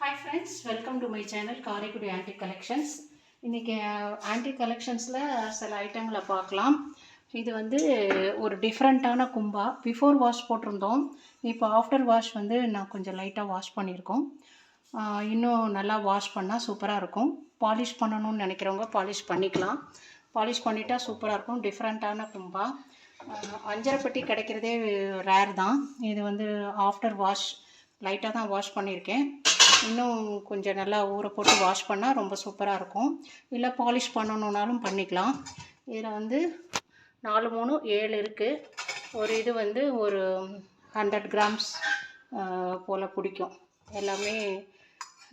Hi friends, welcome to my channel Karaikudi antique collections. இன்றைக்கி antique கலெக்ஷன்ஸில் சில ஐட்டங்களை பார்க்கலாம். இது வந்து ஒரு டிஃப்ரெண்ட்டான கும்பா. பிஃபோர் வாஷ் போட்டிருந்தோம். இப்போ ஆஃப்டர் வாஷ் வந்து நான் கொஞ்சம் லைட்டாக வாஷ் பண்ணியிருக்கோம். இன்னும் நல்லா வாஷ் பண்ணால் சூப்பராக இருக்கும். பாலிஷ் பண்ணணும்னு நினைக்கிறவங்க பாலிஷ் பண்ணிக்கலாம். பாலிஷ் பண்ணிட்டா சூப்பராக இருக்கும். டிஃப்ரெண்ட்டான கும்பா. அஞ்சரைப்பட்டி கிடைக்கிறதே ரேர் தான். இது வந்து ஆஃப்டர் வாஷ் லைட்டாக தான் வாஷ் பண்ணியிருக்கேன். இன்னும் கொஞ்சம் நல்லா ஊற போட்டு வாஷ் பண்ணால் ரொம்ப சூப்பராக இருக்கும். இல்லை பாலிஷ் பண்ணணுன்னாலும் பண்ணிக்கலாம். இதில் வந்து 4 3 7 இருக்குது. ஒரு இது வந்து ஒரு 100 கிராம்ஸ் போல் பிடிக்கும். எல்லாமே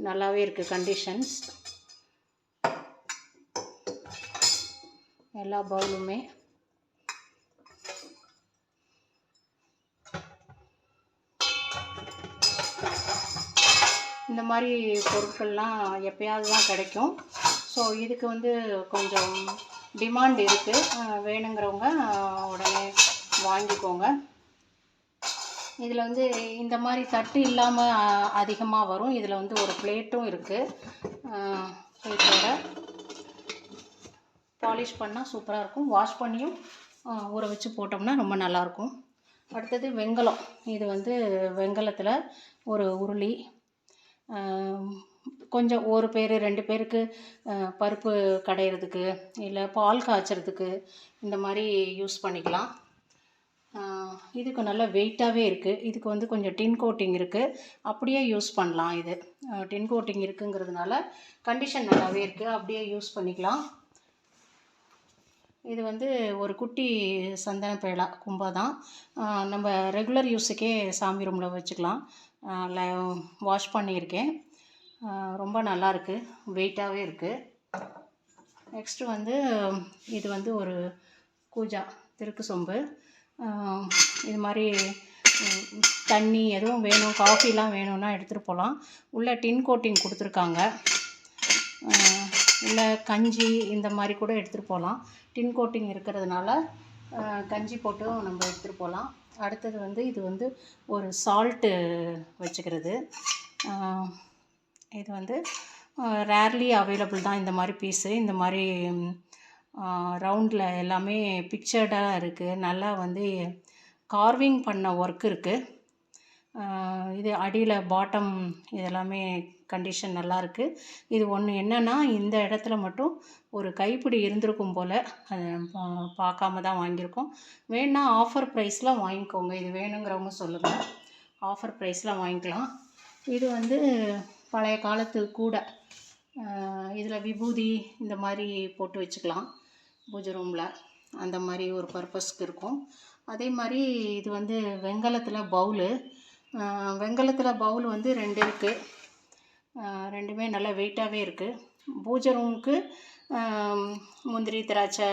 நல்லாவே இருக்குது கண்டிஷன்ஸ். எல்லா பவுலுமே இந்த மாதிரி பொருட்கள்லாம் எப்போயாவது தான் கிடைக்கும். ஸோ இதுக்கு வந்து கொஞ்சம் டிமாண்ட் இருக்குது. வேணுங்கிறவங்க உடனே வாங்கிக்கோங்க. இதில் வந்து இந்த மாதிரி தட்டு இல்லாமல் அதிகமாக வரும். இதில் வந்து ஒரு பிளேட்டும் இருக்குது. பிளேட்டோட பாலிஷ் பண்ணால் சூப்பராக இருக்கும். வாஷ் பண்ணியும் ஊற வச்சு போட்டோம்னா ரொம்ப நல்லாயிருக்கும். அடுத்தது வெங்கலம். இது வந்து வெங்கலத்தில் ஒரு உருளி, கொஞ்சம் ஒரு பேர் 2 பேருக்கு பருப்பு கடையிறதுக்கு இல்லை பால் காய்ச்சறதுக்கு இந்த மாதிரி யூஸ் பண்ணிக்கலாம். இதுக்கு நல்ல வெயிட்டாகவே இருக்குது. இதுக்கு வந்து கொஞ்சம் டின் கோட்டிங் இருக்குது. அப்படியே யூஸ் பண்ணலாம். இது டின் கோட்டிங் இருக்குங்கிறதுனால கண்டிஷன் நல்லாவே இருக்குது. அப்படியே யூஸ் பண்ணிக்கலாம். இது வந்து ஒரு குட்டி சந்தன பேழா கும்பா தான். நம்ம ரெகுலர் யூஸுக்கே சாமி ரூமில் வச்சுக்கலாம். வாஷ் பண்ணியிருக்கேன். ரொம்ப நல்லாயிருக்கு. வெயிட்டாகவே இருக்குது. நெக்ஸ்ட்டு வந்து இது வந்து ஒரு கூஜா திருக்கு சொம்பு. இது மாதிரி தண்ணி எதுவும் வேணும், காஃபிலாம் வேணும்னா எடுத்துகிட்டு போகலாம். உள்ளே டின் கோட்டிங் கொடுத்துருக்காங்க. இல்லை கஞ்சி இந்த மாதிரி கூட எடுத்துகிட்டு போகலாம். டின் கோட்டிங் இருக்கிறதுனால கஞ்சி போட்டும் நம்ம எடுத்துகிட்டு போகலாம். அடுத்தது வந்து இது வந்து ஒரு சால்ட்டு வச்சுக்கிறது. இது வந்து ரேர்லி அவைலபிள் தான் இந்த மாதிரி பீஸு. இந்த மாதிரி ரவுண்டில் எல்லாமே பிக்சர்டாக இருக்குது. நல்லா வந்து கார்விங் பண்ண ஒர்க் இருக்குது. இது அடியில் பாட்டம் இதெல்லாமே கண்டிஷன் நல்லாயிருக்கு. இது ஒன்று என்னென்னா, இந்த இடத்துல மட்டும் ஒரு கைப்பிடி இருந்திருக்கும் போல். அதை பார்க்காம தான் வாங்கியிருக்கோம். வேணுன்னா ஆஃபர் ப்ரைஸில் வாங்கிக்கோங்க. இது வேணுங்கிறவங்க சொல்லுங்கள். ஆஃபர் ப்ரைஸில் வாங்கிக்கலாம். இது வந்து பழைய காலத்து கூட. இதில் விபூதி இந்த மாதிரி போட்டு வச்சுக்கலாம் பூஜை ரூமில். அந்த மாதிரி ஒரு பர்பஸ்க்கு இருக்கும். அதே மாதிரி இது வந்து வெங்கலத்தில் பவுலு. வெங்கலத்தில் பவுல் வந்து 2 இருக்குது. ரெண்டுமே நல்லா வெயிட்டாகவே இருக்குது. பூஜை ரூமுக்கு முந்திரி, திராட்சை,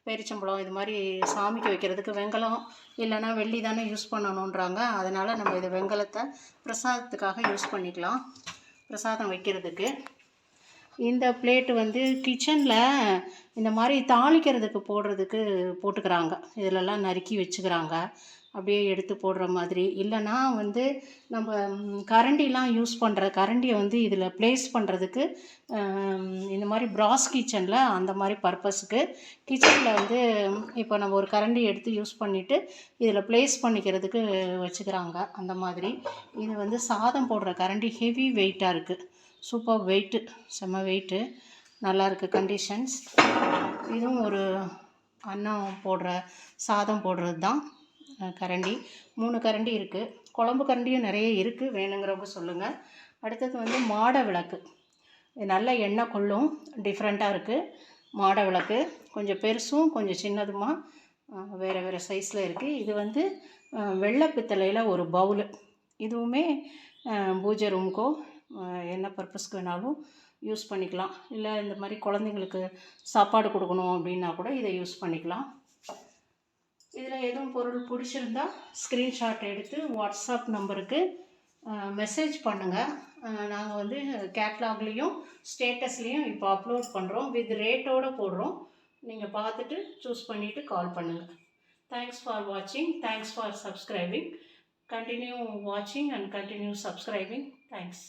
பேரிச்சம்பழம் இது மாதிரி சாமிக்கு வைக்கிறதுக்கு வெங்கலம் இல்லைன்னா வெள்ளி தானே யூஸ் பண்ணணுன்றாங்க. அதனால் நம்ம இது வெங்கலத்தை பிரசாதத்துக்காக யூஸ் பண்ணிக்கலாம். பிரசாதம் வைக்கிறதுக்கு. இந்த பிளேட்டு வந்து கிச்சனில் இந்த மாதிரி தாளிக்கிறதுக்கு போடுறதுக்கு போட்டுக்கிறாங்க. இதிலெல்லாம் நறுக்கி வச்சுக்கிறாங்க. அப்படியே எடுத்து போடுற மாதிரி. இல்லைன்னா வந்து நம்ம கரண்டிலாம் யூஸ் பண்ணுற கரண்டியை வந்து இதில் ப்ளேஸ் பண்ணுறதுக்கு இந்த மாதிரி ப்ராஸ் கிச்சனில் அந்த மாதிரி பர்பஸுக்கு கிச்சனில் வந்து இப்போ நம்ம ஒரு கரண்டி எடுத்து யூஸ் பண்ணிவிட்டு இதில் ப்ளேஸ் பண்ணிக்கிறதுக்கு வச்சுக்கிறாங்க. அந்த மாதிரி. இது வந்து சாதம் போடுற கரண்டி. ஹெவி வெயிட்டாக இருக்குது. சூப்பர் வெயிட்டு, செம்ம வெயிட்டு, நல்லாயிருக்கு கண்டிஷன்ஸ். இதுவும் ஒரு அன்னம் போடுற சாதம் போடுறது தான் கரண்டி. 3 கரண்டி இருக்குது. குழம்பு கரண்டியும் நிறைய இருக்குது. வேணுங்கிறவங்க சொல்லுங்கள். அடுத்தது வந்து மாட விளக்கு. இது நல்ல எண்ணெய் கொள்ளும். டிஃப்ரெண்ட்டாக இருக்குது. மாட விளக்கு கொஞ்சம் பெருசும் கொஞ்சம் சின்னதுமா வேறு வேறு சைஸில் இருக்குது. இது வந்து வெள்ளை பித்தளையில் ஒரு பவுலு. இதுவுமே பூஜை ரூமுக்கோ என்ன பர்பஸ்க்கு வேணாலும் யூஸ் பண்ணிக்கலாம். இல்லை இந்த மாதிரி குழந்தைங்களுக்கு சாப்பாடு கொடுக்கணும் அப்படின்னா கூட இதை யூஸ் பண்ணிக்கலாம். இதில் எதுவும் பொருள் பிடிச்சிருந்தா ஸ்க்ரீன்ஷாட் எடுத்து வாட்ஸ்அப் நம்பருக்கு மெசேஜ் பண்ணுங்கள். நாங்கள் வந்து கேட்லாக்லேயும் ஸ்டேட்டஸ்லேயும் இப்போ அப்லோட் பண்ணுறோம். வித் ரேட்டோடு போடுறோம். நீங்கள் பார்த்துட்டு சூஸ் பண்ணிவிட்டு கால் பண்ணுங்கள். தேங்க்ஸ் ஃபார் வாட்சிங். Thanks for subscribing. Continue watching and continue subscribing. Thanks.